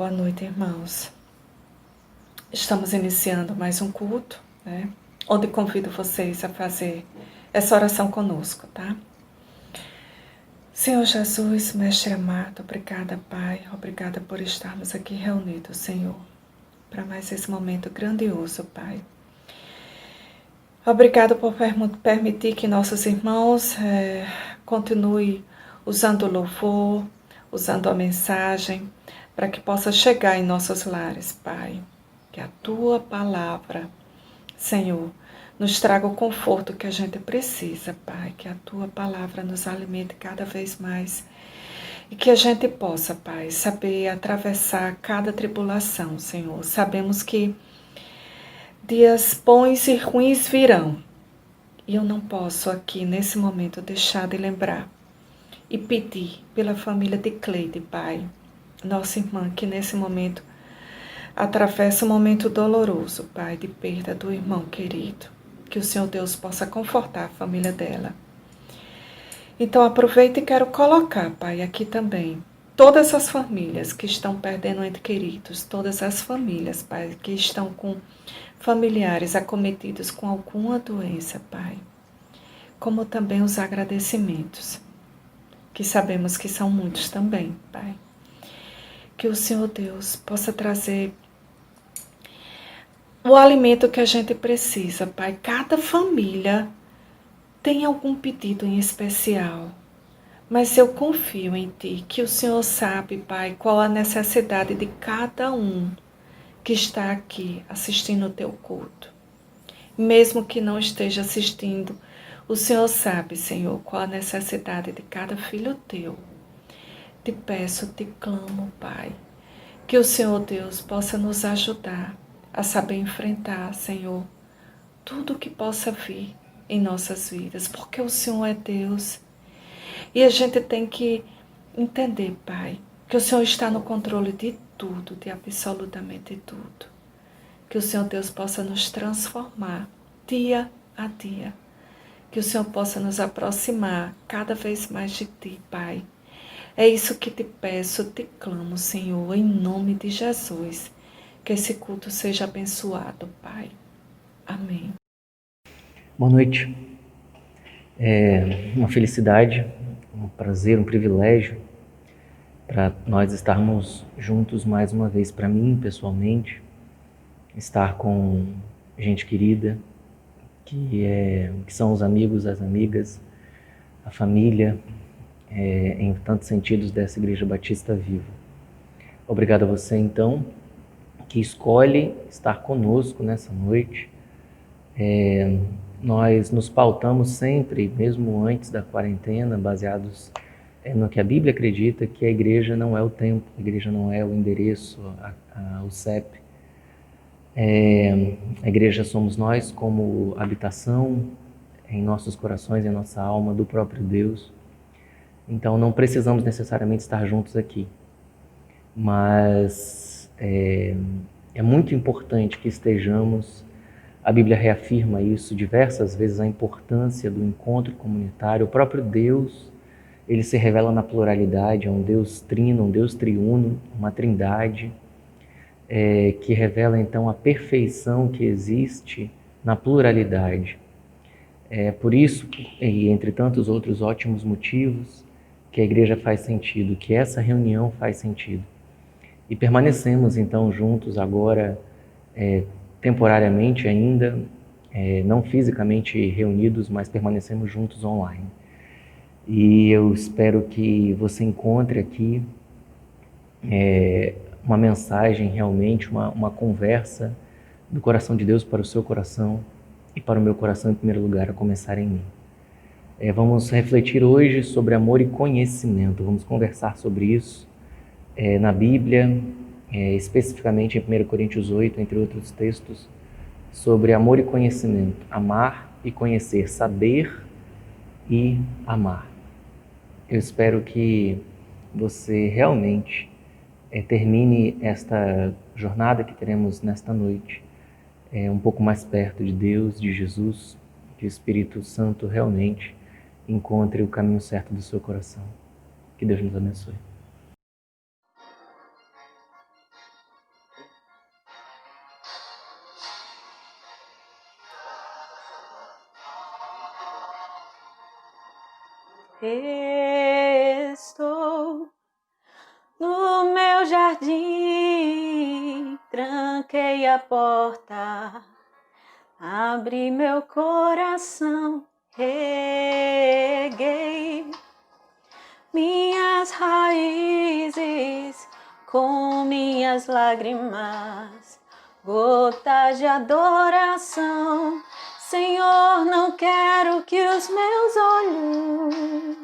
Boa noite, irmãos. Estamos iniciando mais um culto, onde convido vocês a fazer essa oração conosco, tá? Senhor Jesus, Mestre amado, obrigada, Pai, obrigada por estarmos aqui reunidos, Senhor, para mais esse momento grandioso, Pai. Obrigado por permitir que nossos irmãos continuem usando o louvor, usando a mensagem, para que possa chegar em nossos lares, Pai. Que a Tua palavra, Senhor, nos traga o conforto que a gente precisa, Pai. Que a Tua palavra nos alimente cada vez mais. E que a gente possa, Pai, saber atravessar cada tribulação, Senhor. Sabemos que dias bons e ruins virão. E eu não posso aqui, nesse momento, deixar de lembrar e pedir pela família de Cleide, Pai. Nossa irmã, que nesse momento atravessa um momento doloroso, Pai, de perda do irmão querido. Que o Senhor Deus possa confortar a família dela. Então aproveita e quero colocar, Pai, aqui também todas as famílias que estão perdendo entes queridos, todas as famílias, Pai, que estão com familiares acometidos com alguma doença, Pai. Como também os agradecimentos, que sabemos que são muitos também, Pai. Que o Senhor Deus possa trazer o alimento que a gente precisa, Pai. Cada família tem algum pedido em especial, mas eu confio em Ti, que o Senhor sabe, Pai, qual a necessidade de cada um que está aqui assistindo o Teu culto. Mesmo que não esteja assistindo, o Senhor sabe, Senhor, qual a necessidade de cada filho Teu. Te peço, te clamo, Pai, que o Senhor Deus possa nos ajudar a saber enfrentar, Senhor, tudo que possa vir em nossas vidas, porque o Senhor é Deus. E a gente tem que entender, Pai, que o Senhor está no controle de tudo, de absolutamente tudo. Que o Senhor Deus possa nos transformar dia a dia. Que o Senhor possa nos aproximar cada vez mais de Ti, Pai. É isso que te peço, te clamo, Senhor, em nome de Jesus. Que esse culto seja abençoado, Pai. Amém. Boa noite. É uma felicidade, um prazer, um privilégio para nós estarmos juntos mais uma vez. Para mim, pessoalmente, estar com gente querida, que são os amigos, as amigas, a família, em tantos sentidos dessa Igreja Batista Viva. Obrigado a você, então, que escolhe estar conosco nessa noite. Nós nos pautamos sempre, mesmo antes da quarentena, baseados no que a Bíblia acredita, que a igreja não é o templo, a igreja não é o endereço, o CEP. A igreja somos nós como habitação em nossos corações, em nossa alma, do próprio Deus. Então não precisamos necessariamente estar juntos aqui, mas é muito importante que estejamos. A Bíblia reafirma isso diversas vezes, a importância do encontro comunitário. O próprio Deus, ele se revela na pluralidade, é um Deus trino, um Deus triuno, uma trindade, que revela então a perfeição que existe na pluralidade. Por isso, e entre tantos outros ótimos motivos, que a igreja faz sentido, que essa reunião faz sentido. E permanecemos então juntos agora, temporariamente ainda, não fisicamente reunidos, mas permanecemos juntos online. E eu espero que você encontre aqui uma mensagem realmente, uma conversa do coração de Deus para o seu coração e para o meu coração em primeiro lugar, a começar em mim. Vamos refletir hoje sobre amor e conhecimento, vamos conversar sobre isso na Bíblia, especificamente em 1 Coríntios 8, entre outros textos, sobre amor e conhecimento, amar e conhecer, saber e amar. Eu espero que você realmente termine esta jornada que teremos nesta noite um pouco mais perto de Deus, de Jesus, que o Espírito Santo realmente encontre o caminho certo do seu coração. Que Deus nos abençoe. Estou no meu jardim, tranquei a porta, abri meu coração, reguei minhas raízes com minhas lágrimas, gotas de adoração. Senhor, não quero que os meus olhos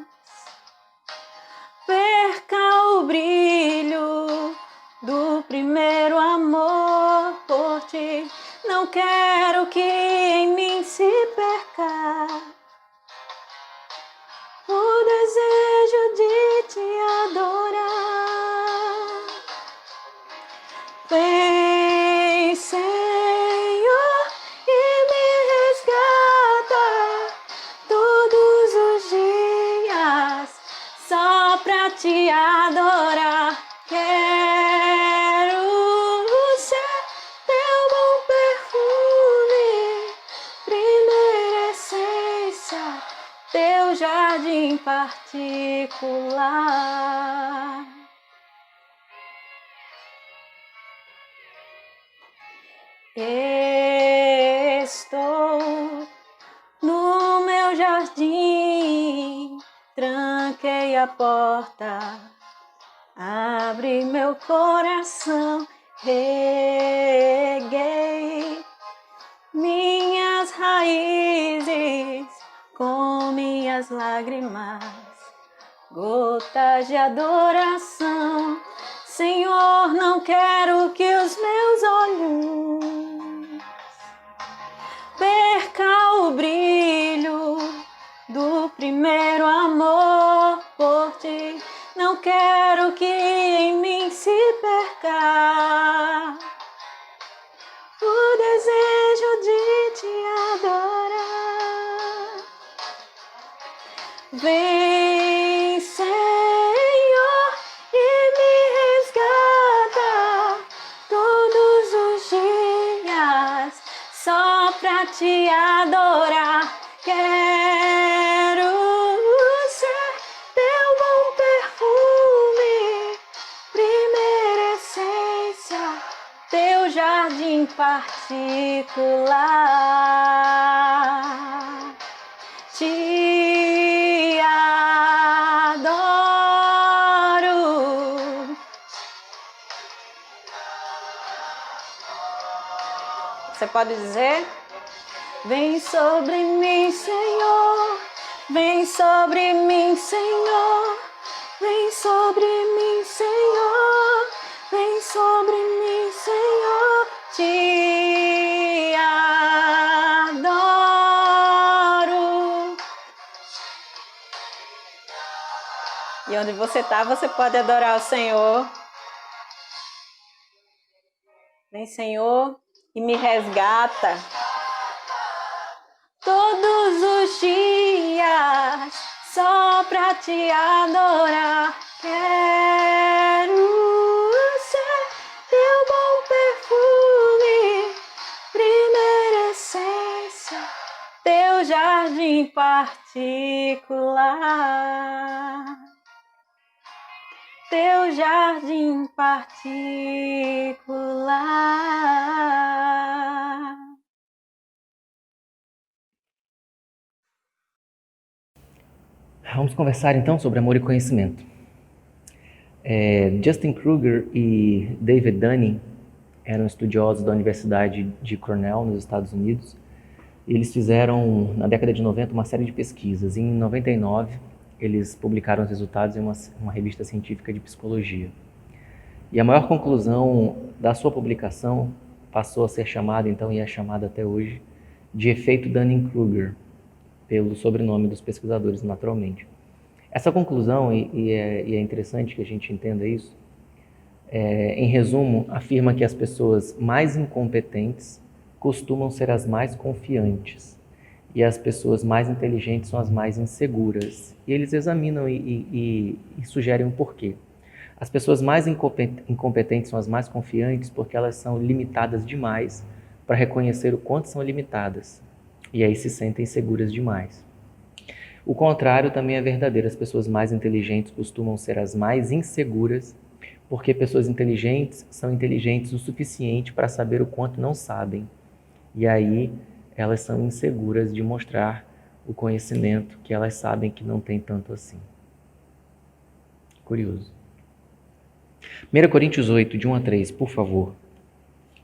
percam o brilho do primeiro amor por ti. Não quero que em mim se perca o desejo de te adorar. Vem, Senhor, e me resgata todos os dias só pra te adorar. Quero ser teu bom perfume, primeira essência, teu jardim particular. Estou no meu jardim, tranquei a porta, abri meu coração, reguei minhas raízes com minhas lágrimas, gotas de adoração. Senhor, não quero que os meus olhos percam o brilho do primeiro amor por ti. Não quero que em mim se perca o desejo de te adorar. Vem, Senhor, e me resgata todos os dias só pra te adorar. Quero ser teu bom perfume, primeira essência, teu jardim particular. Te adoro. Você pode dizer? Vem sobre mim, Senhor. Vem sobre mim, Senhor. Vem sobre mim, Senhor. Vem sobre mim, Senhor. Te adoro. E onde você está, você pode adorar o Senhor. Vem, Senhor, e me resgata todos os dias só pra te adorar. Quero ser teu bom perfume, primeira essência, teu jardim particular. Teu jardim particular. Vamos conversar então sobre amor e conhecimento. Justin Kruger e David Dunning eram estudiosos da Universidade de Cornell, nos Estados Unidos. Eles fizeram, na década de 90, uma série de pesquisas. Em 99, eles publicaram os resultados em uma revista científica de psicologia. E a maior conclusão da sua publicação passou a ser chamada, então, e é chamada até hoje, de efeito Dunning-Kruger, pelo sobrenome dos pesquisadores, naturalmente. Essa conclusão, e é interessante que a gente entenda isso, em resumo, afirma que as pessoas mais incompetentes costumam ser as mais confiantes e as pessoas mais inteligentes são as mais inseguras. E eles examinam e sugerem um porquê. As pessoas mais incompetentes são as mais confiantes porque elas são limitadas demais para reconhecer o quanto são limitadas. E aí se sentem seguras demais. O contrário também é verdadeiro. As pessoas mais inteligentes costumam ser as mais inseguras, porque pessoas inteligentes são inteligentes o suficiente para saber o quanto não sabem. E aí elas são inseguras de mostrar o conhecimento que elas sabem que não tem tanto assim. Curioso. 1 Coríntios 8, de 1 a 3, por favor.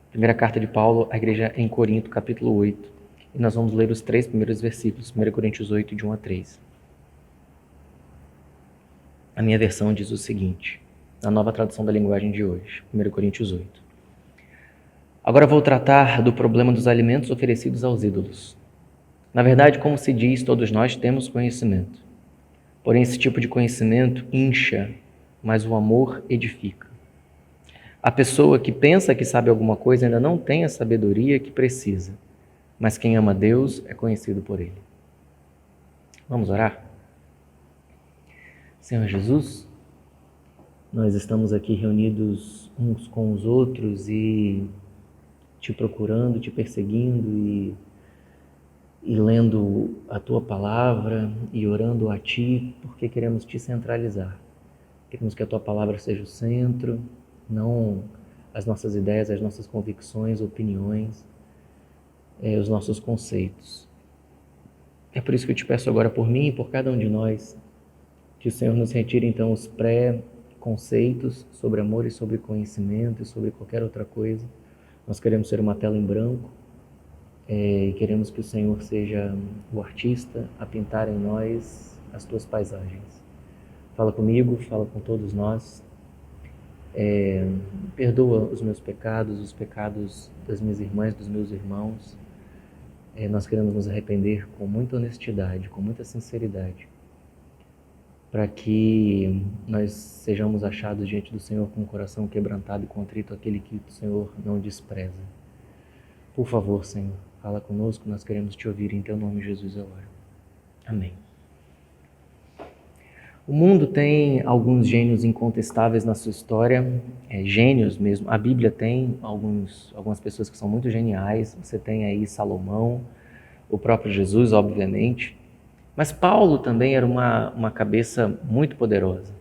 Primeira carta de Paulo à igreja em Corinto, capítulo 8. E nós vamos ler os 3 primeiros versículos. 1 Coríntios 8, de 1 a 3. A minha versão diz o seguinte, na nova tradução da linguagem de hoje, 1 Coríntios 8. Agora vou tratar do problema dos alimentos oferecidos aos ídolos. Na verdade, como se diz, todos nós temos conhecimento. Porém, esse tipo de conhecimento incha, mas o amor edifica. A pessoa que pensa que sabe alguma coisa ainda não tem a sabedoria que precisa, mas quem ama Deus é conhecido por Ele. Vamos orar? Senhor Jesus, nós estamos aqui reunidos uns com os outros e te procurando, te perseguindo e lendo a Tua palavra e orando a Ti, porque queremos Te centralizar. Queremos que a Tua palavra seja o centro, não as nossas ideias, as nossas convicções, opiniões, os nossos conceitos. É por isso que eu te peço agora por mim e por cada um de nós, que o Senhor nos retire então os pré-conceitos sobre amor e sobre conhecimento e sobre qualquer outra coisa. Nós queremos ser uma tela em branco e queremos que o Senhor seja o artista a pintar em nós as tuas paisagens. Fala comigo, fala com todos nós. Perdoa os meus pecados, os pecados das minhas irmãs, dos meus irmãos. Nós queremos nos arrepender com muita honestidade, com muita sinceridade, para que nós sejamos achados diante do Senhor com o coração quebrantado e contrito, aquele que o Senhor não despreza. Por favor, Senhor, fala conosco, nós queremos te ouvir, em teu nome, Jesus, eu oro. Amém. O mundo tem alguns gênios incontestáveis na sua história, gênios mesmo. A Bíblia tem algumas pessoas que são muito geniais. Você tem aí Salomão, o próprio Jesus, obviamente. Mas Paulo também era uma cabeça muito poderosa.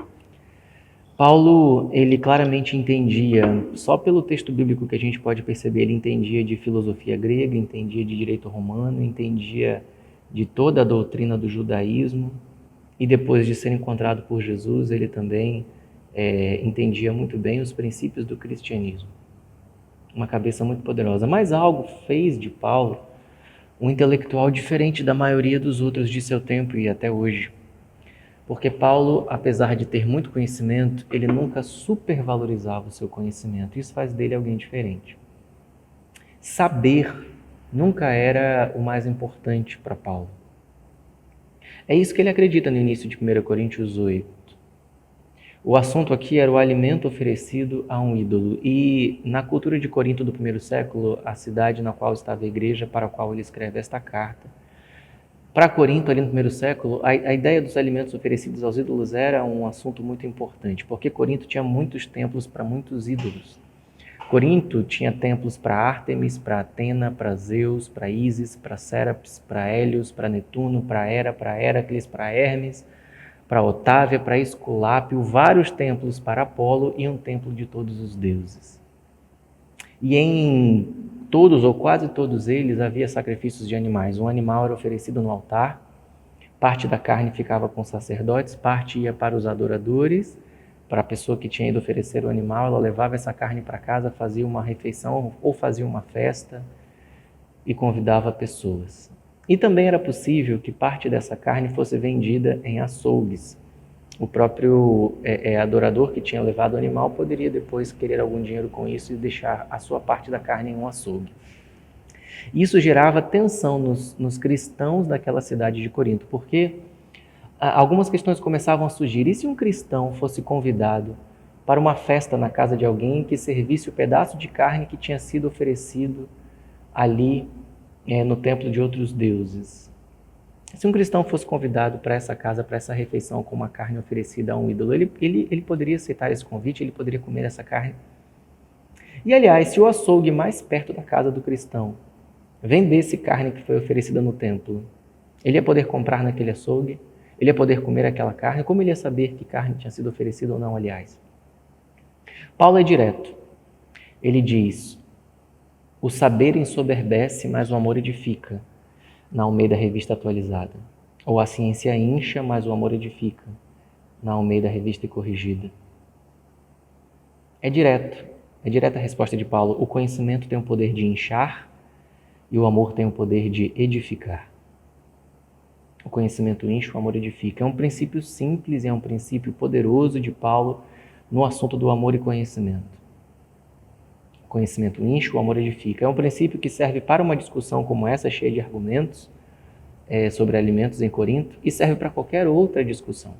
Paulo, ele claramente entendia, só pelo texto bíblico que a gente pode perceber, ele entendia de filosofia grega, entendia de direito romano, entendia de toda a doutrina do judaísmo. E depois de ser encontrado por Jesus, ele também entendia muito bem os princípios do cristianismo. Uma cabeça muito poderosa. Mas algo fez de Paulo um intelectual diferente da maioria dos outros de seu tempo e até hoje. Porque Paulo, apesar de ter muito conhecimento, ele nunca supervalorizava o seu conhecimento. Isso faz dele alguém diferente. Saber nunca era o mais importante para Paulo. É isso que ele acredita no início de 1 Coríntios 8. O assunto aqui era o alimento oferecido a um ídolo. E na cultura de Corinto do primeiro século, a cidade na qual estava a igreja, para a qual ele escreve esta carta, para Corinto, ali no primeiro século, a ideia dos alimentos oferecidos aos ídolos era um assunto muito importante, porque Corinto tinha muitos templos para muitos ídolos. Corinto tinha templos para Ártemis, para Atena, para Zeus, para Ísis, para Sérapis, para Hélios, para Netuno, para Hera, para Héracles, para Hermes, para Otávia, para Esculápio, vários templos para Apolo e um templo de todos os deuses. E em todos ou quase todos eles havia sacrifícios de animais. Um animal era oferecido no altar, parte da carne ficava com os sacerdotes, parte ia para os adoradores. Para a pessoa que tinha ido oferecer o animal, ela levava essa carne para casa, fazia uma refeição ou fazia uma festa e convidava pessoas. E também era possível que parte dessa carne fosse vendida em açougues. O próprio adorador que tinha levado o animal poderia depois querer algum dinheiro com isso e deixar a sua parte da carne em um açougue. Isso gerava tensão nos cristãos daquela cidade de Corinto, porque algumas questões começavam a surgir. E se um cristão fosse convidado para uma festa na casa de alguém que servisse o pedaço de carne que tinha sido oferecido ali no templo de outros deuses? Se um cristão fosse convidado para essa casa, para essa refeição com uma carne oferecida a um ídolo, ele poderia aceitar esse convite, ele poderia comer essa carne? E aliás, se o açougue mais perto da casa do cristão vendesse carne que foi oferecida no templo, Ele ia poder comprar naquele açougue, ele ia poder comer aquela carne. Como ele ia saber que carne tinha sido oferecida ou não, aliás? Paulo é direto. Ele diz: o saber ensoberbece, mas o amor edifica, na Almeida Revista Atualizada. Ou a ciência incha, mas o amor edifica, na Almeida Revista e Corrigida. É direta a resposta de Paulo. O conhecimento tem o poder de inchar e o amor tem o poder de edificar. O conhecimento incha, o amor edifica. É um princípio simples e é um princípio poderoso de Paulo no assunto do amor e conhecimento. O conhecimento incha, o amor edifica. É um princípio que serve para uma discussão como essa, cheia de argumentos sobre alimentos em Corinto, e serve para qualquer outra discussão.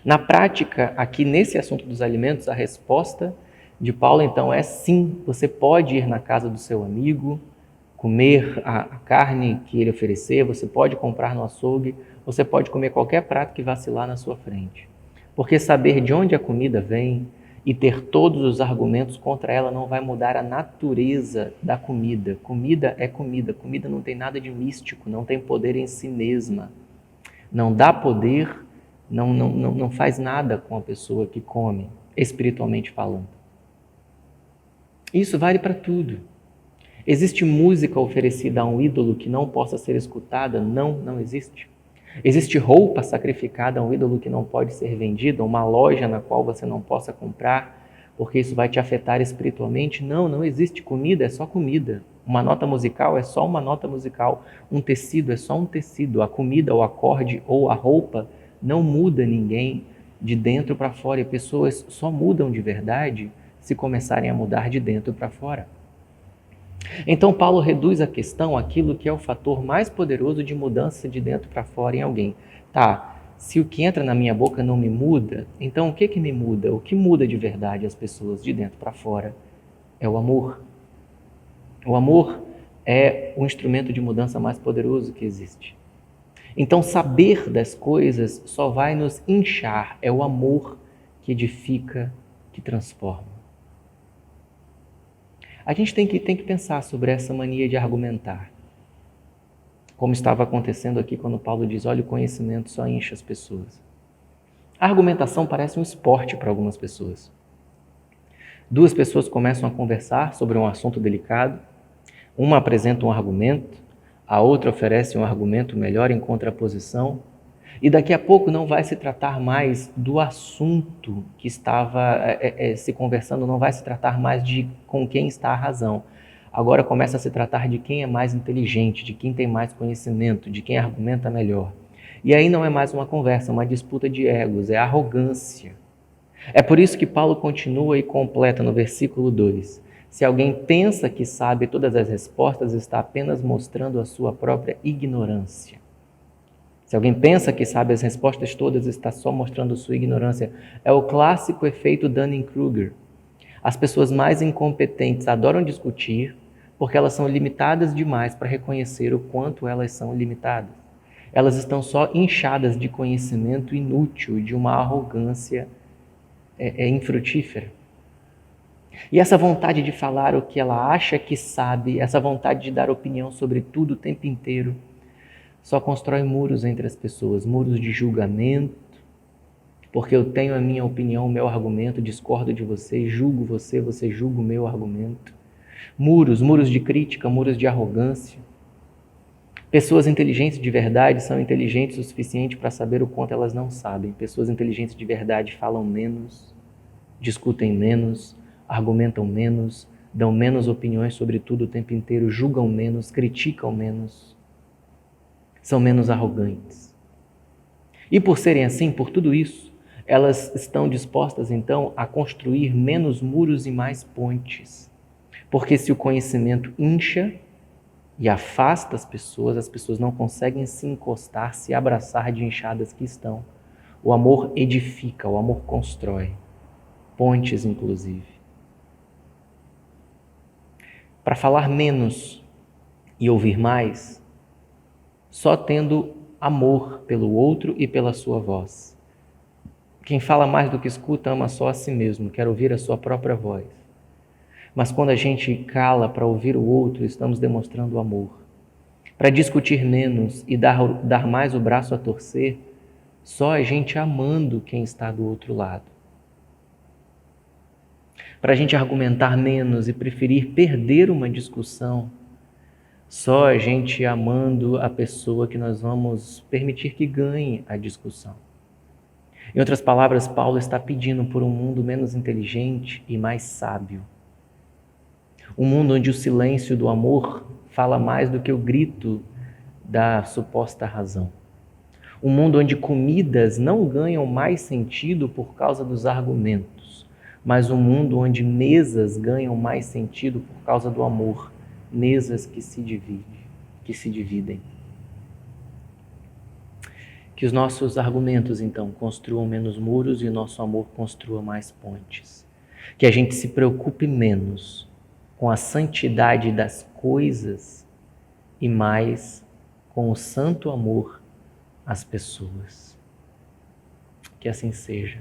Na prática, aqui nesse assunto dos alimentos, a resposta de Paulo, então, é sim, você pode ir na casa do seu amigo, comer a carne que ele oferecer, você pode comprar no açougue, você pode comer qualquer prato que vacilar na sua frente. Porque saber de onde a comida vem e ter todos os argumentos contra ela não vai mudar a natureza da comida. Comida é comida, comida não tem nada de místico, não tem poder em si mesma. Não dá poder, não faz nada com a pessoa que come, espiritualmente falando. Isso vale para tudo. Existe música oferecida a um ídolo que não possa ser escutada? Não existe. Existe roupa sacrificada a um ídolo que não pode ser vendida? Uma loja na qual você não possa comprar, porque isso vai te afetar espiritualmente? Não existe. Comida é só comida. Uma nota musical é só uma nota musical. Um tecido é só um tecido. A comida, o acorde ou a roupa não muda ninguém de dentro para fora. E pessoas só mudam de verdade se começarem a mudar de dentro para fora. Então Paulo reduz a questão àquilo que é o fator mais poderoso de mudança de dentro para fora em alguém. Tá, se o que entra na minha boca não me muda, então o que me muda? O que muda de verdade as pessoas de dentro para fora é o amor. O amor é o instrumento de mudança mais poderoso que existe. Então saber das coisas só vai nos inchar, é o amor que edifica, que transforma. A gente tem que pensar sobre essa mania de argumentar. Como estava acontecendo aqui quando Paulo diz, olha, o conhecimento só enche as pessoas. A argumentação parece um esporte para algumas pessoas. Duas pessoas começam a conversar sobre um assunto delicado, uma apresenta um argumento, a outra oferece um argumento melhor em contraposição, e daqui a pouco não vai se tratar mais do assunto que estava se conversando, não vai se tratar mais de com quem está a razão. Agora começa a se tratar de quem é mais inteligente, de quem tem mais conhecimento, de quem argumenta melhor. E aí não é mais uma conversa, é uma disputa de egos, é arrogância. É por isso que Paulo continua e completa no versículo 2. Se alguém pensa que sabe todas as respostas, está apenas mostrando a sua própria ignorância. Se alguém pensa que sabe as respostas todas, está só mostrando sua ignorância. É o clássico efeito Dunning-Kruger. As pessoas mais incompetentes adoram discutir porque elas são limitadas demais para reconhecer o quanto elas são limitadas. Elas estão só inchadas de conhecimento inútil, de uma arrogância infrutífera. E essa vontade de falar o que ela acha que sabe, essa vontade de dar opinião sobre tudo o tempo inteiro, só constrói muros entre as pessoas, muros de julgamento, porque eu tenho a minha opinião, o meu argumento, discordo de você, julgo você, você julga o meu argumento. Muros de crítica, muros de arrogância. Pessoas inteligentes de verdade são inteligentes o suficiente para saber o quanto elas não sabem. Pessoas inteligentes de verdade falam menos, discutem menos, argumentam menos, dão menos opiniões sobre tudo o tempo inteiro, julgam menos, criticam menos. São menos arrogantes. E por serem assim, por tudo isso, elas estão dispostas então a construir menos muros e mais pontes. Porque se o conhecimento incha e afasta as pessoas não conseguem se encostar, se abraçar de inchadas que estão. O amor edifica, o amor constrói, pontes inclusive. Para falar menos e ouvir mais, só tendo amor pelo outro e pela sua voz. Quem fala mais do que escuta ama só a si mesmo, quer ouvir a sua própria voz. Mas quando a gente cala para ouvir o outro, estamos demonstrando amor. para discutir menos e dar mais o braço a torcer, só a gente amando quem está do outro lado. Para a gente argumentar menos e preferir perder uma discussão, só a gente amando a pessoa que nós vamos permitir que ganhe a discussão. Em outras palavras, Paulo está pedindo por um mundo menos inteligente e mais sábio. Um mundo onde o silêncio do amor fala mais do que o grito da suposta razão. Um mundo onde comidas não ganham mais sentido por causa dos argumentos, mas um mundo onde mesas ganham mais sentido por causa do amor, mesas que se dividem. Que os nossos argumentos, então, construam menos muros e o nosso amor construa mais pontes. Que a gente se preocupe menos com a santidade das coisas e mais com o santo amor às pessoas. Que assim seja.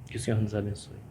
Que o Senhor nos abençoe.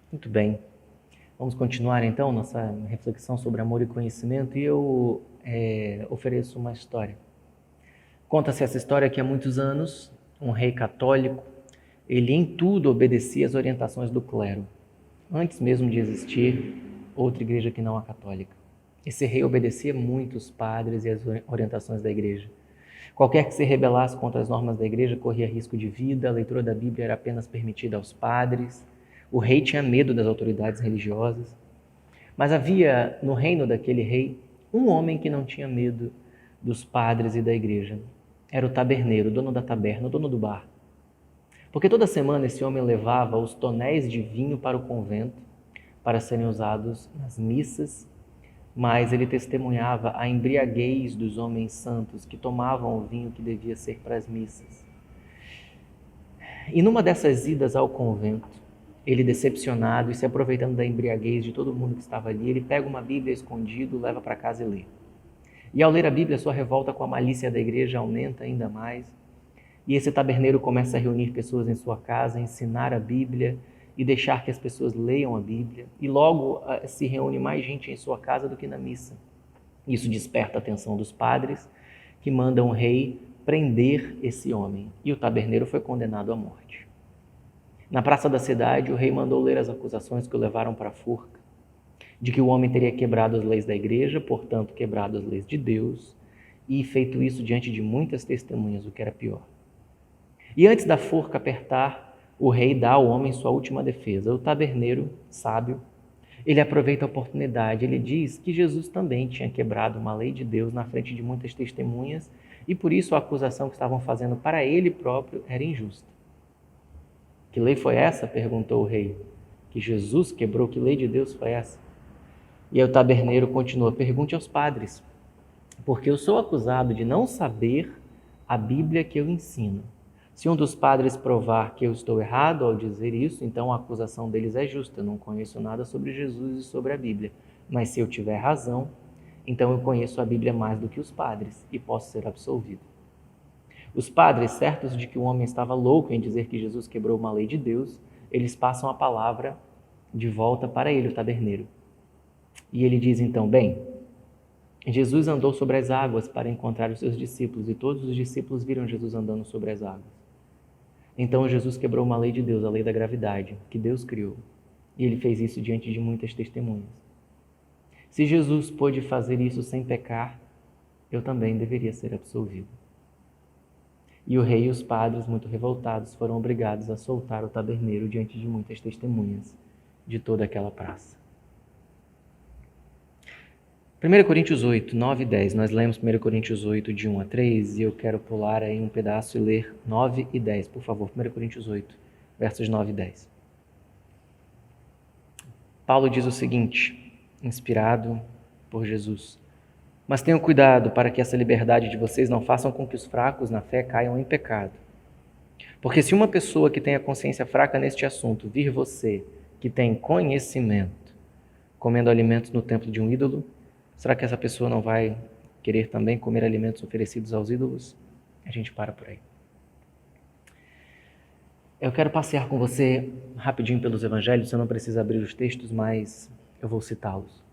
Muito bem. Vamos continuar então nossa reflexão sobre amor e conhecimento e eu ofereço uma história. Conta-se essa história que há muitos anos, um rei católico, ele em tudo obedecia às orientações do clero, antes mesmo de existir outra igreja que não a católica. Esse rei obedecia muito os padres e as orientações da igreja. Qualquer que se rebelasse contra as normas da igreja corria risco de vida, a leitura da Bíblia era apenas permitida aos padres. O rei tinha medo das autoridades religiosas, mas havia no reino daquele rei um homem que não tinha medo dos padres e da igreja. Era o taberneiro, o dono da taberna, o dono do bar. Porque toda semana esse homem levava os tonéis de vinho para o convento para serem usados nas missas, mas ele testemunhava a embriaguez dos homens santos que tomavam o vinho que devia ser para as missas. E numa dessas idas ao convento, ele decepcionado e se aproveitando da embriaguez de todo mundo que estava ali, ele pega uma Bíblia escondido, leva para casa e lê. E ao ler a Bíblia, sua revolta com a malícia da igreja aumenta ainda mais. E esse taberneiro começa a reunir pessoas em sua casa, ensinar a Bíblia e deixar que as pessoas leiam a Bíblia. E logo se reúne mais gente em sua casa do que na missa. Isso desperta a atenção dos padres, que mandam o rei prender esse homem. E o taberneiro foi condenado à morte. Na praça da cidade, o rei mandou ler as acusações que o levaram para a forca, de que o homem teria quebrado as leis da igreja, portanto quebrado as leis de Deus, e feito isso diante de muitas testemunhas, o que era pior. E antes da forca apertar, o rei dá ao homem sua última defesa. O taberneiro, sábio, ele aproveita a oportunidade, ele diz que Jesus também tinha quebrado uma lei de Deus na frente de muitas testemunhas e por isso a acusação que estavam fazendo para ele próprio era injusta. Que lei foi essa? Perguntou o rei. Que Jesus quebrou, que lei de Deus foi essa? E aí o taberneiro continua, pergunte aos padres, porque eu sou acusado de não saber a Bíblia que eu ensino. Se um dos padres provar que eu estou errado ao dizer isso, então a acusação deles é justa. Eu não conheço nada sobre Jesus e sobre a Bíblia. Mas se eu tiver razão, então eu conheço a Bíblia mais do que os padres e posso ser absolvido. Os padres, certos de que o homem estava louco em dizer que Jesus quebrou uma lei de Deus, eles passam a palavra de volta para ele, o taberneiro. E ele diz então, bem, Jesus andou sobre as águas para encontrar os seus discípulos e todos os discípulos viram Jesus andando sobre as águas. Então Jesus quebrou uma lei de Deus, a lei da gravidade, que Deus criou. E ele fez isso diante de muitas testemunhas. Se Jesus pôde fazer isso sem pecar, eu também deveria ser absolvido. E o rei e os padres, muito revoltados, foram obrigados a soltar o taberneiro diante de muitas testemunhas de toda aquela praça. 1 Coríntios 8, 9 e 10. Nós lemos 1 Coríntios 8, de 1 a 3, e eu quero pular aí um pedaço e ler 9 e 10, por favor. 1 Coríntios 8, versos 9 e 10. Paulo diz o seguinte, inspirado por Jesus. Mas tenham cuidado para que essa liberdade de vocês não façam com que os fracos na fé caiam em pecado. Porque se uma pessoa que tem a consciência fraca neste assunto vir você, que tem conhecimento, comendo alimentos no templo de um ídolo, será que essa pessoa não vai querer também comer alimentos oferecidos aos ídolos? A gente para por aí. Eu quero passear com você rapidinho pelos evangelhos, você não precisa abrir os textos, mas eu vou citá-los.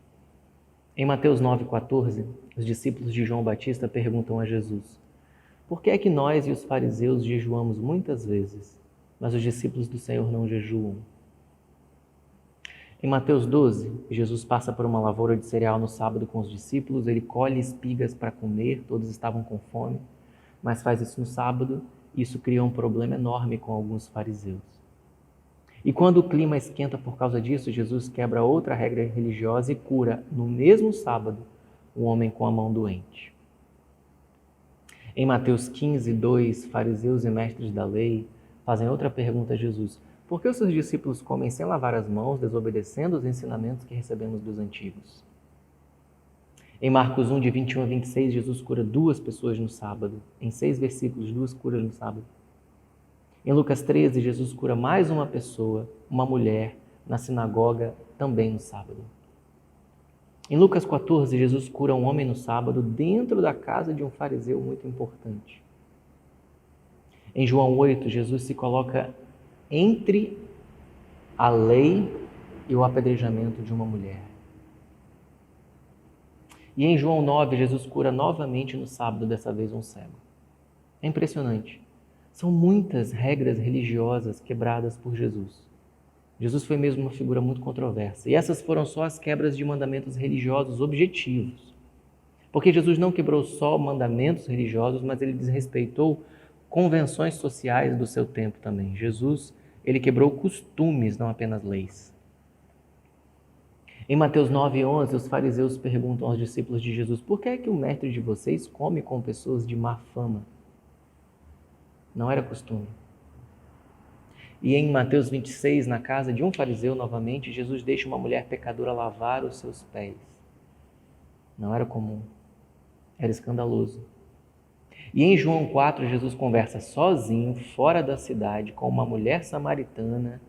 Em Mateus 9,14, os discípulos de João Batista perguntam a Jesus: por que é que nós e os fariseus jejuamos muitas vezes, mas os discípulos do Senhor não jejuam? Em Mateus 12, Jesus passa por uma lavoura de cereal no sábado com os discípulos, ele colhe espigas para comer, todos estavam com fome, mas faz isso no sábado e isso cria um problema enorme com alguns fariseus. E quando o clima esquenta por causa disso, Jesus quebra outra regra religiosa e cura, no mesmo sábado, um homem com a mão doente. Em Mateus 15, 2, fariseus e mestres da lei fazem outra pergunta a Jesus: por que os seus discípulos comem sem lavar as mãos, desobedecendo os ensinamentos que recebemos dos antigos? Em Marcos 1, de 21 a 26, Jesus cura 2 pessoas no sábado. Em 6 versículos, 2 curas no sábado. Em Lucas 13, Jesus cura mais uma pessoa, uma mulher, na sinagoga, também no sábado. Em Lucas 14, Jesus cura um homem no sábado dentro da casa de um fariseu muito importante. Em João 8, Jesus se coloca entre a lei e o apedrejamento de uma mulher. E em João 9, Jesus cura novamente no sábado, dessa vez um cego. É impressionante. São muitas regras religiosas quebradas por Jesus. Jesus foi mesmo uma figura muito controversa. E essas foram só as quebras de mandamentos religiosos objetivos. Porque Jesus não quebrou só mandamentos religiosos, mas ele desrespeitou convenções sociais do seu tempo também. Jesus, ele quebrou costumes, não apenas leis. Em Mateus 9, 11, os fariseus perguntam aos discípulos de Jesus: por que é que o mestre de vocês come com pessoas de má fama? Não era costume. E em Mateus 26, na casa de um fariseu, novamente, Jesus deixa uma mulher pecadora lavar os seus pés. Não era comum. Era escandaloso. E em João 4, Jesus conversa sozinho, fora da cidade, com uma mulher samaritana,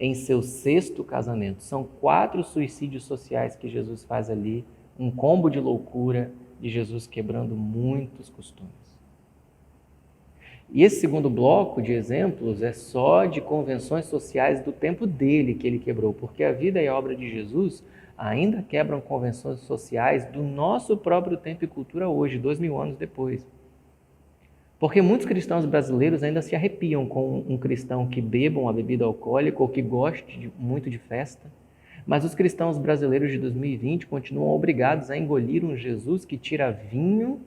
em seu 6º casamento. São 4 suicídios sociais que Jesus faz ali, um combo de loucura de Jesus quebrando muitos costumes. E esse segundo bloco de exemplos é só de convenções sociais do tempo dele que ele quebrou, porque a vida e a obra de Jesus ainda quebram convenções sociais do nosso próprio tempo e cultura hoje, 2000 anos depois. Porque muitos cristãos brasileiros ainda se arrepiam com um cristão que beba uma bebida alcoólica ou que goste muito de festa, mas os cristãos brasileiros de 2020 continuam obrigados a engolir um Jesus que tira vinho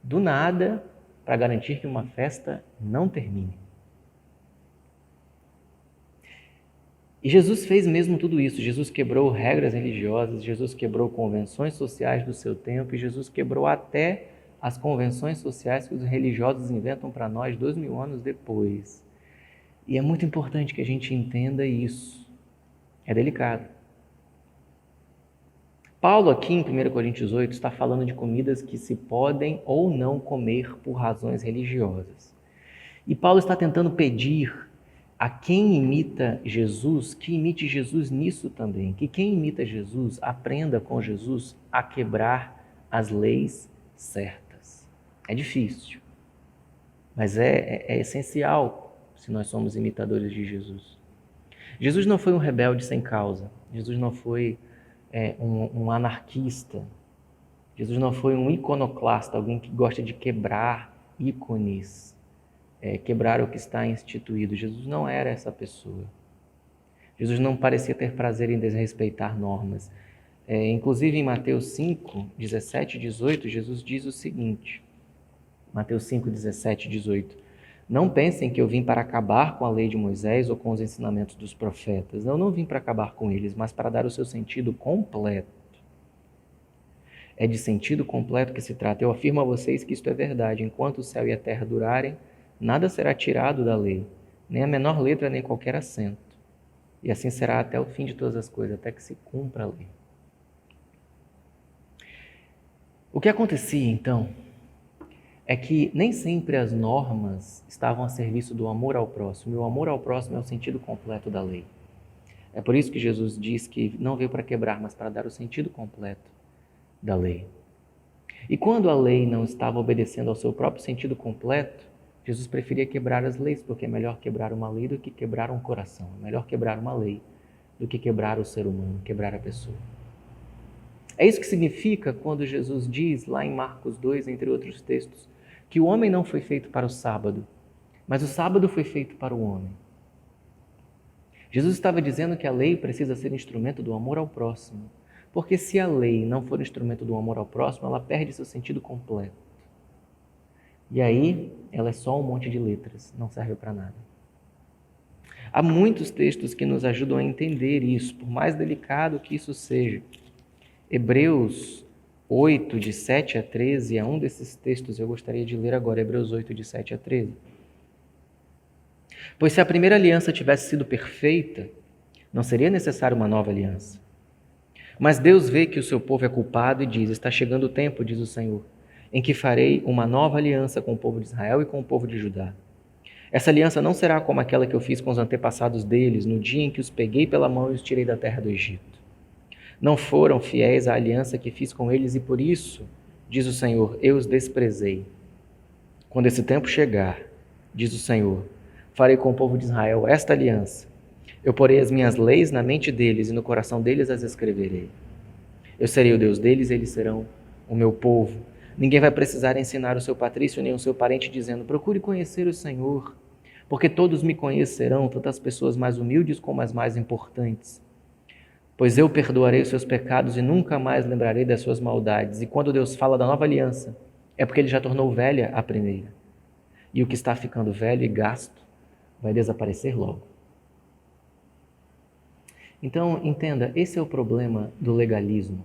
do nada para garantir que uma festa não termine. E Jesus fez mesmo tudo isso. Jesus quebrou regras religiosas, Jesus quebrou convenções sociais do seu tempo e Jesus quebrou até as convenções sociais que os religiosos inventam para nós 2000 anos depois. E é muito importante que a gente entenda isso. É delicado. Paulo aqui em 1 Coríntios 8 está falando de comidas que se podem ou não comer por razões religiosas. E Paulo está tentando pedir a quem imita Jesus, que imite Jesus nisso também. Que quem imita Jesus aprenda com Jesus a quebrar as leis certas. É difícil, mas é essencial se nós somos imitadores de Jesus. Jesus não foi um rebelde sem causa. Jesus não foi um anarquista. Jesus não foi um iconoclasta, alguém que gosta de quebrar ícones, quebrar o que está instituído. Jesus não era essa pessoa. Jesus não parecia ter prazer em desrespeitar normas. Inclusive em Mateus 5, 17 e 18, Jesus diz o seguinte, Mateus 5, 17 e 18, não pensem que eu vim para acabar com a lei de Moisés ou com os ensinamentos dos profetas. Eu não vim para acabar com eles, mas para dar o seu sentido completo. É de sentido completo que se trata. Eu afirmo a vocês que isto é verdade. Enquanto o céu e a terra durarem, nada será tirado da lei, nem a menor letra, nem qualquer acento. E assim será até o fim de todas as coisas, até que se cumpra a lei. O que acontecia, então, é que nem sempre as normas estavam a serviço do amor ao próximo. E o amor ao próximo é o sentido completo da lei. É por isso que Jesus diz que não veio para quebrar, mas para dar o sentido completo da lei. E quando a lei não estava obedecendo ao seu próprio sentido completo, Jesus preferia quebrar as leis, porque é melhor quebrar uma lei do que quebrar um coração. É melhor quebrar uma lei do que quebrar o ser humano, quebrar a pessoa. É isso que significa quando Jesus diz, lá em Marcos 2, entre outros textos, que o homem não foi feito para o sábado, mas o sábado foi feito para o homem. Jesus estava dizendo que a lei precisa ser instrumento do amor ao próximo, porque se a lei não for instrumento do amor ao próximo, ela perde seu sentido completo. E aí, ela é só um monte de letras, não serve para nada. Há muitos textos que nos ajudam a entender isso, por mais delicado que isso seja. Hebreus 8, de 7 a 13, é um desses textos eu gostaria de ler agora, Hebreus 8, de 7 a 13. Pois se a primeira aliança tivesse sido perfeita, não seria necessária uma nova aliança. Mas Deus vê que o seu povo é culpado e diz, está chegando o tempo, diz o Senhor, em que farei uma nova aliança com o povo de Israel e com o povo de Judá. Essa aliança não será como aquela que eu fiz com os antepassados deles, no dia em que os peguei pela mão e os tirei da terra do Egito. Não foram fiéis à aliança que fiz com eles e por isso, diz o Senhor, eu os desprezei. Quando esse tempo chegar, diz o Senhor, farei com o povo de Israel esta aliança. Eu porei as minhas leis na mente deles e no coração deles as escreverei. Eu serei o Deus deles e eles serão o meu povo. Ninguém vai precisar ensinar o seu patrício nem o seu parente dizendo, procure conhecer o Senhor, porque todos me conhecerão, tanto as pessoas mais humildes como as mais importantes. Pois eu perdoarei os seus pecados e nunca mais lembrarei das suas maldades. E quando Deus fala da nova aliança, é porque ele já tornou velha a primeira. E o que está ficando velho e gasto vai desaparecer logo. Então, entenda, esse é o problema do legalismo.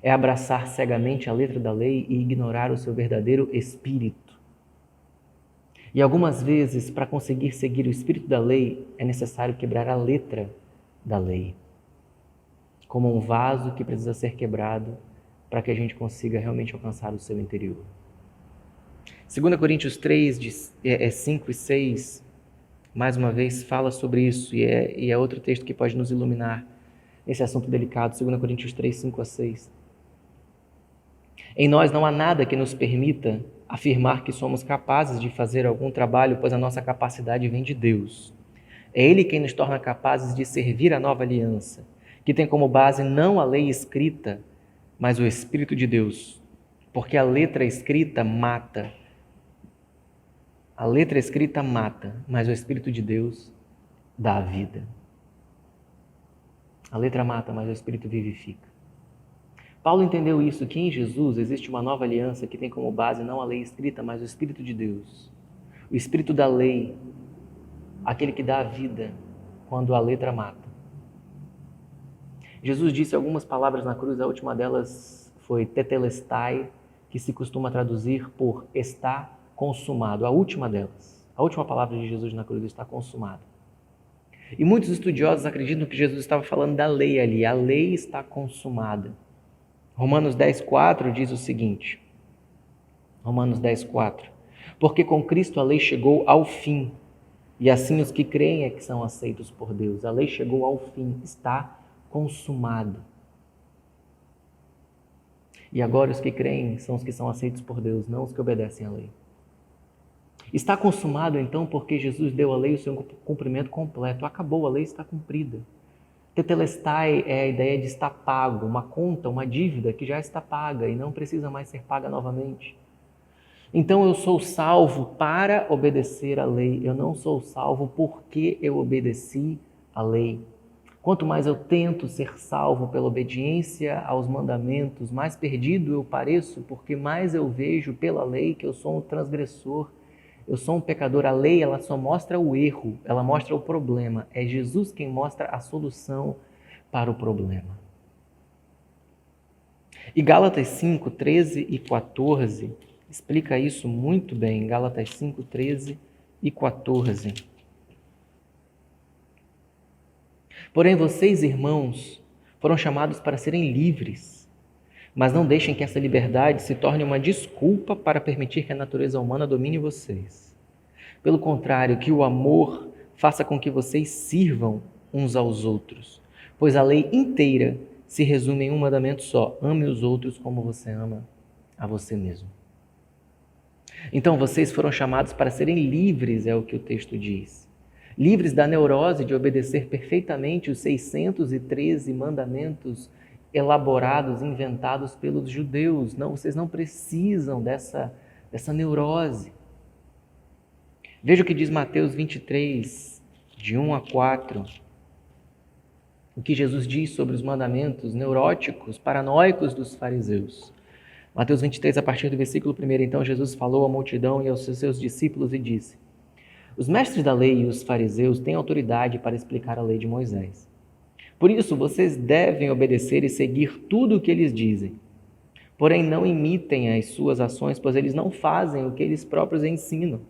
É abraçar cegamente a letra da lei e ignorar o seu verdadeiro espírito. E algumas vezes, para conseguir seguir o espírito da lei, é necessário quebrar a letra da lei. Como um vaso que precisa ser quebrado para que a gente consiga realmente alcançar o seu interior. 2 Coríntios 3, 5 e 6, mais uma vez, fala sobre isso e é outro texto que pode nos iluminar nesse assunto delicado, 2 Coríntios 3, 5-6. Em nós não há nada que nos permita afirmar que somos capazes de fazer algum trabalho, pois a nossa capacidade vem de Deus. É Ele quem nos torna capazes de servir a nova aliança, que tem como base não a lei escrita, mas o Espírito de Deus. Porque a letra escrita mata. A letra escrita mata, mas o Espírito de Deus dá a vida. A letra mata, mas o Espírito vivifica. Paulo entendeu isso, que em Jesus existe uma nova aliança que tem como base não a lei escrita, mas o Espírito de Deus. O Espírito da lei, aquele que dá a vida quando a letra mata. Jesus disse algumas palavras na cruz, a última delas foi tetelestai, que se costuma traduzir por está consumado. A última delas, a última palavra de Jesus na cruz, está consumado. E muitos estudiosos acreditam que Jesus estava falando da lei ali, a lei está consumada. Romanos 10,4 diz o seguinte, Romanos 10,4, porque com Cristo a lei chegou ao fim, e assim os que creem é que são aceitos por Deus. A lei chegou ao fim, está consumado. E agora os que creem são os que são aceitos por Deus, não os que obedecem à lei. Está consumado então porque Jesus deu à lei o seu cumprimento completo. Acabou, a lei está cumprida. Tetelestai é a ideia de estar pago, uma conta, uma dívida que já está paga e não precisa mais ser paga novamente. Então eu sou salvo para obedecer à lei, eu não sou salvo porque eu obedeci à lei. Quanto mais eu tento ser salvo pela obediência aos mandamentos, mais perdido eu pareço, porque mais eu vejo pela lei que eu sou um transgressor, eu sou um pecador. A lei, ela só mostra o erro, ela mostra o problema. É Jesus quem mostra a solução para o problema. E Gálatas 5, 13 e 14 explica isso muito bem. Gálatas 5, 13 e 14. Porém, vocês, irmãos, foram chamados para serem livres, mas não deixem que essa liberdade se torne uma desculpa para permitir que a natureza humana domine vocês. Pelo contrário, que o amor faça com que vocês sirvam uns aos outros, pois a lei inteira se resume em um mandamento só: ame os outros como você ama a você mesmo. Então, vocês foram chamados para serem livres, é o que o texto diz. Livres da neurose de obedecer perfeitamente os 613 mandamentos elaborados, inventados pelos judeus. Não, vocês não precisam dessa neurose. Veja o que diz Mateus 23, de 1 a 4. O que Jesus diz sobre os mandamentos neuróticos, paranoicos dos fariseus. Mateus 23, a partir do versículo 1. Então Jesus falou à multidão e aos seus discípulos e disse: os mestres da lei e os fariseus têm autoridade para explicar a lei de Moisés. Por isso, vocês devem obedecer e seguir tudo o que eles dizem. Porém, não imitem as suas ações, pois eles não fazem o que eles próprios ensinam.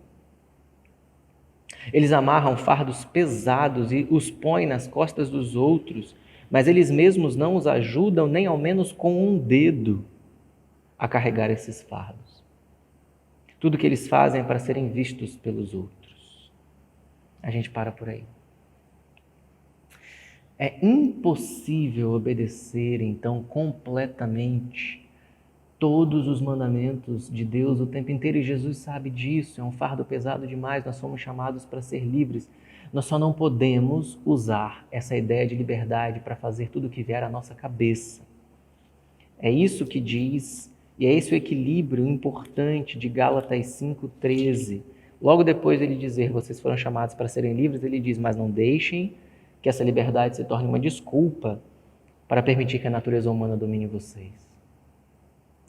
Eles amarram fardos pesados e os põem nas costas dos outros, mas eles mesmos não os ajudam nem ao menos com um dedo a carregar esses fardos. Tudo que eles fazem é para serem vistos pelos outros. A gente para por aí. É impossível obedecer, então, completamente todos os mandamentos de Deus o tempo inteiro, e Jesus sabe disso. É um fardo pesado demais, nós somos chamados para ser livres. Nós só não podemos usar essa ideia de liberdade para fazer tudo o que vier à nossa cabeça. É isso que diz, e é esse o equilíbrio importante de Gálatas 5,13. Logo depois de ele dizer, vocês foram chamados para serem livres, ele diz, mas não deixem que essa liberdade se torne uma desculpa para permitir que a natureza humana domine vocês.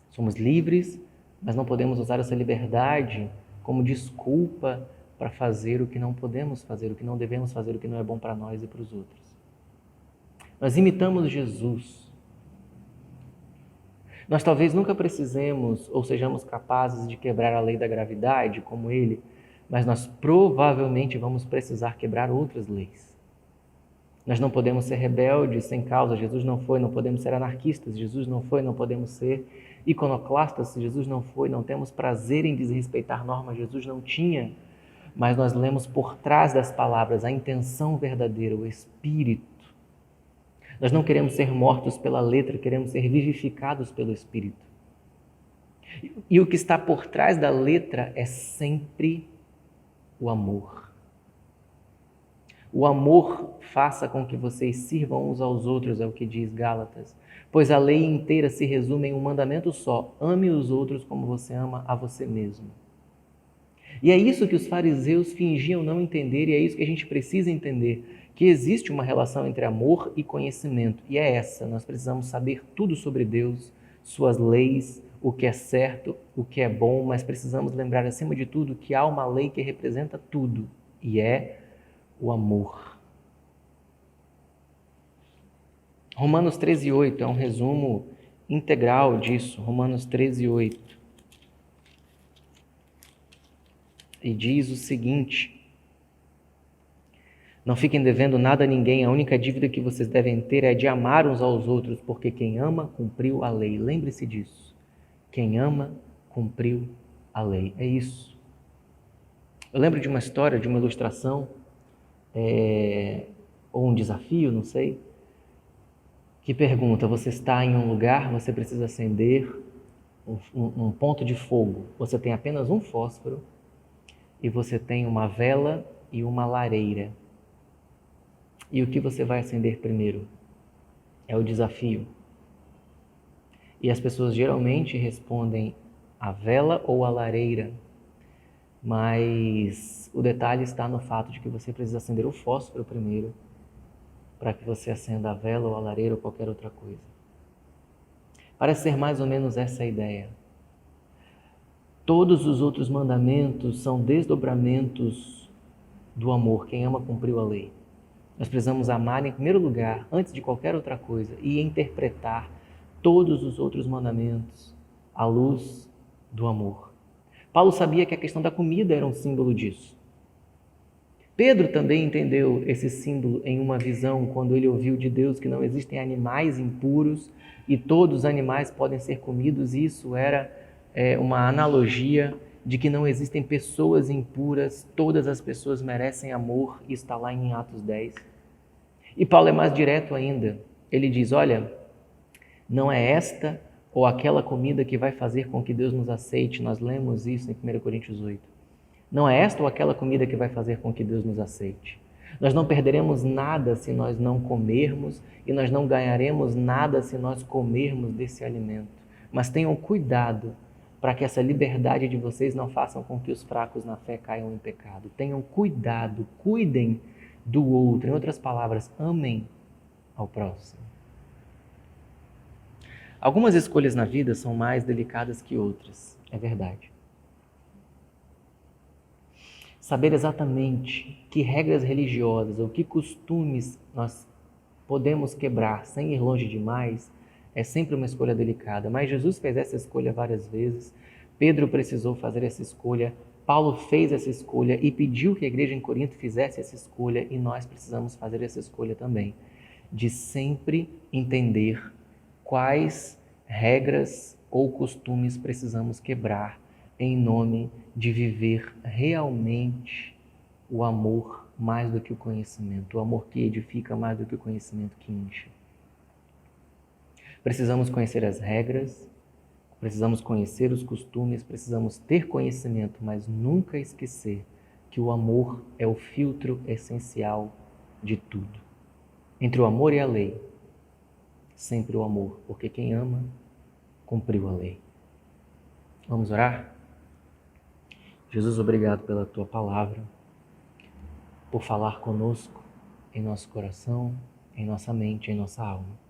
Somos livres, mas não podemos usar essa liberdade como desculpa para fazer o que não podemos fazer, o que não devemos fazer, o que não é bom para nós e para os outros. Nós imitamos Jesus. Nós talvez nunca precisemos ou sejamos capazes de quebrar a lei da gravidade como ele, mas nós provavelmente vamos precisar quebrar outras leis. Nós não podemos ser rebeldes sem causa, Jesus não foi, não podemos ser anarquistas, Jesus não foi, não podemos ser iconoclastas, Jesus não foi, não temos prazer em desrespeitar normas, Jesus não tinha. mas nós lemos por trás das palavras a intenção verdadeira, o Espírito. Nós não queremos ser mortos pela letra, queremos ser vivificados pelo Espírito. E o que está por trás da letra é sempre o amor. O amor faça com que vocês sirvam uns aos outros, é o que diz Gálatas. Pois a lei inteira se resume em um mandamento só: ame os outros como você ama a você mesmo. E é isso que os fariseus fingiam não entender, e é isso que a gente precisa entender, que existe uma relação entre amor e conhecimento. E é essa: nós precisamos saber tudo sobre Deus, suas leis, o que é certo, o que é bom, mas precisamos lembrar, acima de tudo, que há uma lei que representa tudo, e é o amor. Romanos 13:8 é um resumo integral disso. Romanos 13:8. E diz o seguinte: não fiquem devendo nada a ninguém, a única dívida que vocês devem ter é de amar uns aos outros, porque quem ama cumpriu a lei. Lembre-se disso. Quem ama cumpriu a lei. É isso. Eu lembro de uma história, de uma ilustração, ou um desafio, não sei, que pergunta: você está em um lugar, você precisa acender um ponto de fogo. Você tem apenas um fósforo e você tem uma vela e uma lareira. E o que você vai acender primeiro? É o desafio. E as pessoas geralmente respondem a vela ou a lareira, mas o detalhe está no fato de que você precisa acender o fósforo primeiro para que você acenda a vela ou a lareira ou qualquer outra coisa. Parece ser mais ou menos essa a ideia. Todos os outros mandamentos são desdobramentos do amor. Quem ama cumpriu a lei. Nós precisamos amar em primeiro lugar, antes de qualquer outra coisa, e interpretar todos os outros mandamentos à luz do amor. Paulo sabia que a questão da comida era um símbolo disso. Pedro também entendeu esse símbolo em uma visão quando ele ouviu de Deus que não existem animais impuros e todos os animais podem ser comidos. Isso era uma analogia de que não existem pessoas impuras, todas as pessoas merecem amor. Isso está lá em Atos 10. E Paulo é mais direto ainda. Ele diz: olha, não é esta ou aquela comida que vai fazer com que Deus nos aceite. Nós lemos isso em 1 Coríntios 8. Não é esta ou aquela comida que vai fazer com que Deus nos aceite. Nós não perderemos nada se nós não comermos e nós não ganharemos nada se nós comermos desse alimento. Mas tenham cuidado para que essa liberdade de vocês não façam com que os fracos na fé caiam em pecado. Tenham cuidado, cuidem do outro. Em outras palavras, amem ao próximo. Algumas escolhas na vida são mais delicadas que outras, é verdade. Saber exatamente que regras religiosas ou que costumes nós podemos quebrar sem ir longe demais é sempre uma escolha delicada. Mas Jesus fez essa escolha várias vezes, Pedro precisou fazer essa escolha, Paulo fez essa escolha e pediu que a igreja em Corinto fizesse essa escolha, e nós precisamos fazer essa escolha também, de sempre entender quais regras ou costumes precisamos quebrar em nome de viver realmente o amor mais do que o conhecimento, o amor que edifica mais do que o conhecimento que enche. Precisamos conhecer as regras, precisamos conhecer os costumes, precisamos ter conhecimento, mas nunca esquecer que o amor é o filtro essencial de tudo. Entre o amor e a lei, sempre o amor, porque quem ama, cumpriu a lei. Vamos orar? Jesus, obrigado pela Tua palavra, por falar conosco em nosso coração, em nossa mente, em nossa alma.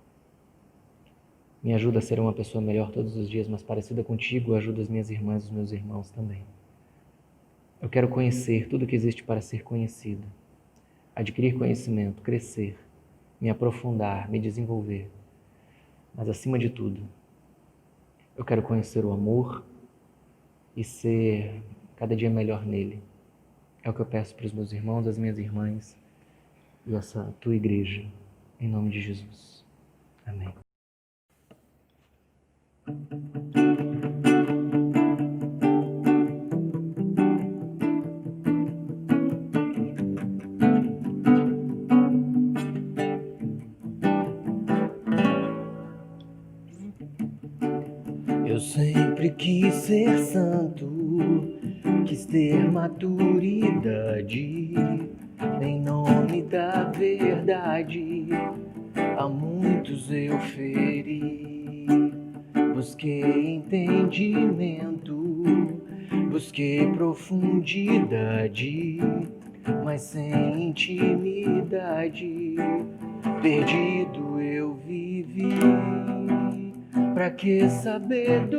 Me ajuda a ser uma pessoa melhor todos os dias, mais parecida contigo, ajuda as minhas irmãs e os meus irmãos também. Eu quero conhecer tudo que existe para ser conhecido, adquirir conhecimento, crescer, me aprofundar, me desenvolver. Mas acima de tudo, eu quero conhecer o amor e ser cada dia melhor nele. É o que eu peço para os meus irmãos, as minhas irmãs e essa tua igreja, em nome de Jesus. Amém. Eu sempre quis ser santo, quis ter maturidade em nome da verdade. A muitos eu feri, busquei entendimento, busquei profundidade, mas sem intimidade. Perdido eu vivi. Pra que sabedoria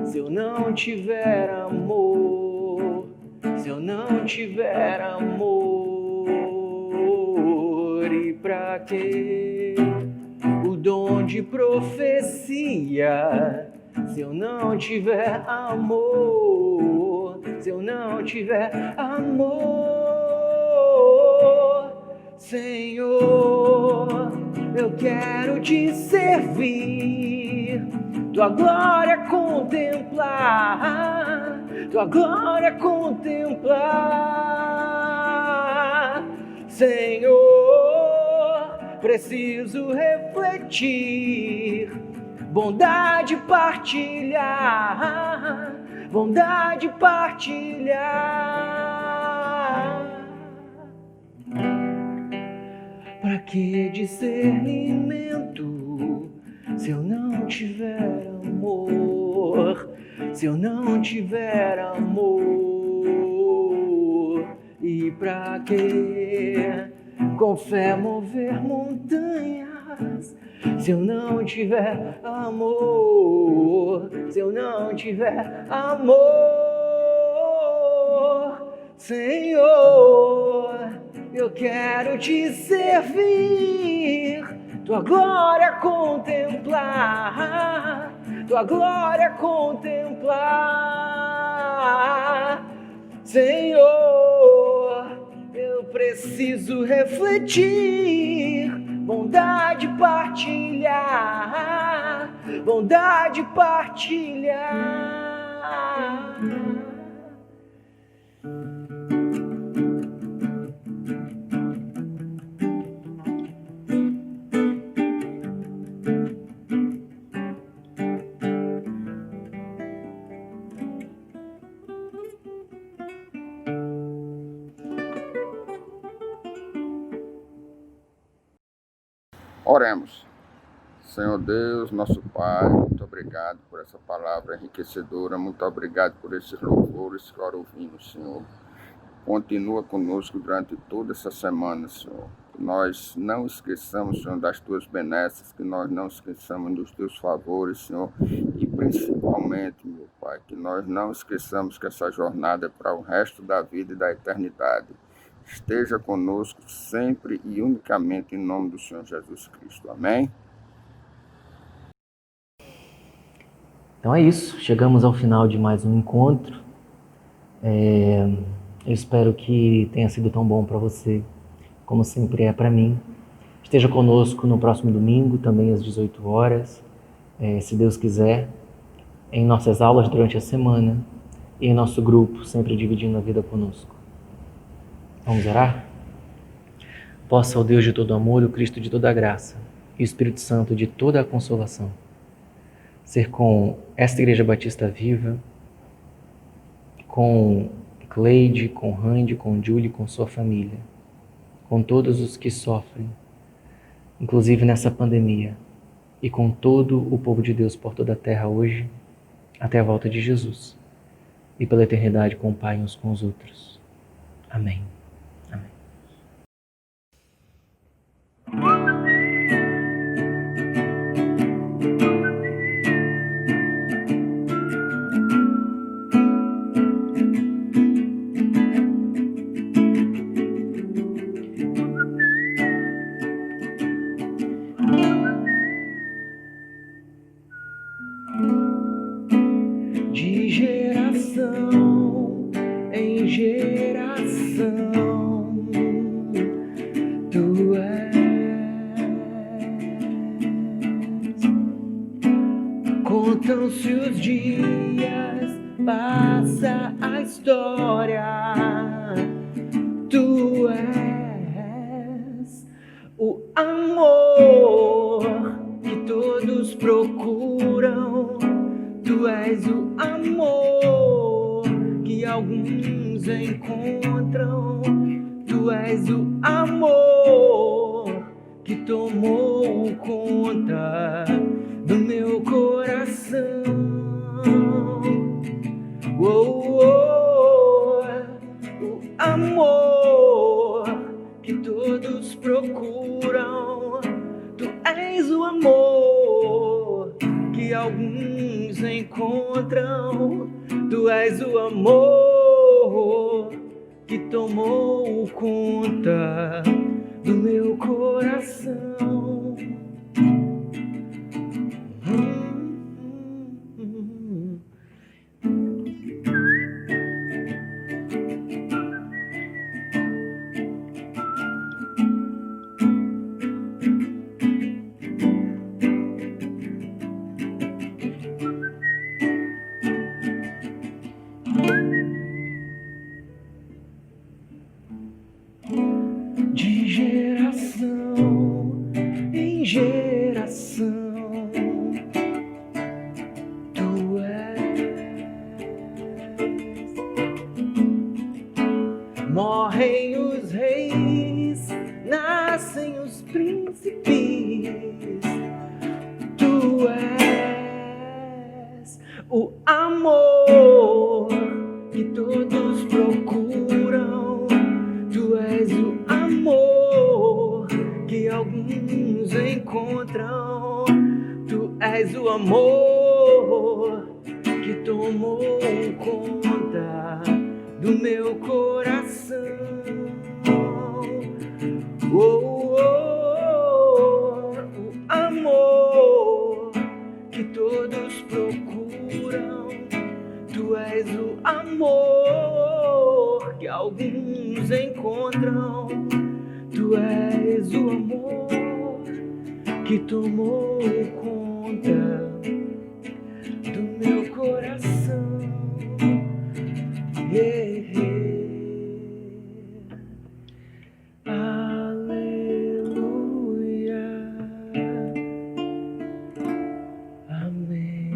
se eu não tiver amor? Se eu não tiver amor, e pra que o dom de profecia se eu não tiver amor? Se eu não tiver amor, Senhor, eu quero te servir, tua glória contemplar, tua glória contemplar. Senhor, preciso refletir, bondade partilhar, bondade partilhar. Pra que discernimento se eu não tiver amor? Se eu não tiver amor, e pra que com fé mover montanhas se eu não tiver amor? Se eu não tiver amor, Senhor, eu quero te servir, tua glória contemplar, tua glória contemplar. Senhor, eu preciso refletir, bondade partilhar, bondade partilhar. Oremos. Senhor Deus, nosso Pai, muito obrigado por essa palavra enriquecedora, muito obrigado por esses louvores que agora ouvimos, Senhor. Continua conosco durante toda essa semana, Senhor. Que nós não esqueçamos, Senhor, das tuas benesses, que nós não esqueçamos dos teus favores, Senhor, e principalmente, meu Pai, que nós não esqueçamos que essa jornada é para o resto da vida e da eternidade. Esteja conosco sempre e unicamente em nome do Senhor Jesus Cristo. Amém? Então é isso, chegamos ao final de mais um encontro. Eu espero que tenha sido tão bom para você, como sempre é para mim. Esteja conosco no próximo domingo, também às 18 horas, se Deus quiser, em nossas aulas durante a semana e em nosso grupo, sempre dividindo a vida conosco. Vamos orar? Possa o Deus de todo amor, o Cristo de toda graça e o Espírito Santo de toda a consolação ser com esta Igreja Batista Viva, com Cleide, com Randy, com Julie, com sua família, com todos os que sofrem, inclusive nessa pandemia, e com todo o povo de Deus por toda a terra hoje, até a volta de Jesus, e pela eternidade com o Pai uns com os outros. Amém. Amém. De geração em geração, tu és. Contam-se os dias, passa a história, tu és o amor que todos procuram. és o amor que alguns encontram. Tu és o amor que tomou conta do meu coração. Oh, oh, o amor que todos procuram. Tu és o amor que alguns encontram. Tu és o amor que tomou conta do meu coração. De geração em geração, tu és. Morrem os reis, nascem os príncipes. Tu és o amor que todos procuram. Tu és o amor que alguns encontram. Tu és o amor que tomou conta do meu coração. Oh, oh, o amor que todos procuram. Tu és o amor que alguns encontram. Tu és o amor que tomou conta do meu coração. Yeah. Aleluia. Amém.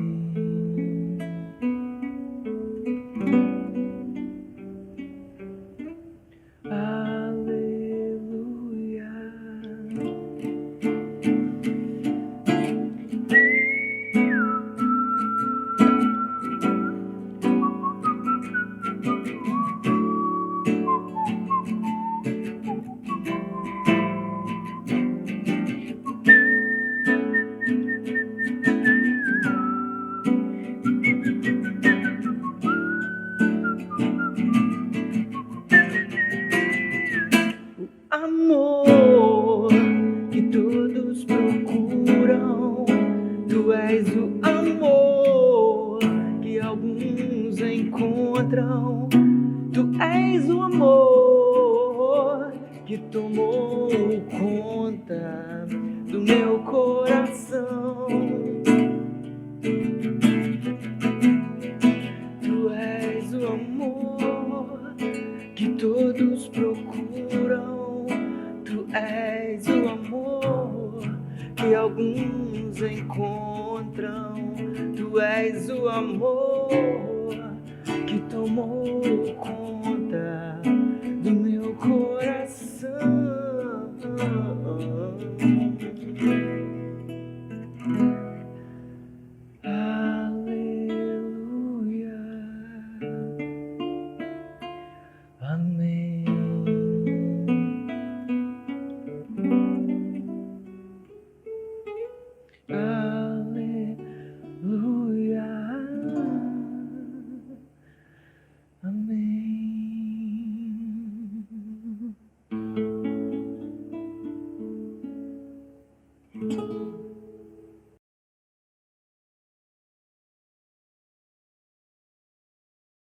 Aleluia. Amor que todos procuram. Tu és o amor que alguns encontram. Tu és o amor que tomou conta do meu coração. Tu és o amor que todos procuram. Tu és o amor que alguns encontram. Tu és o amor que tomou conta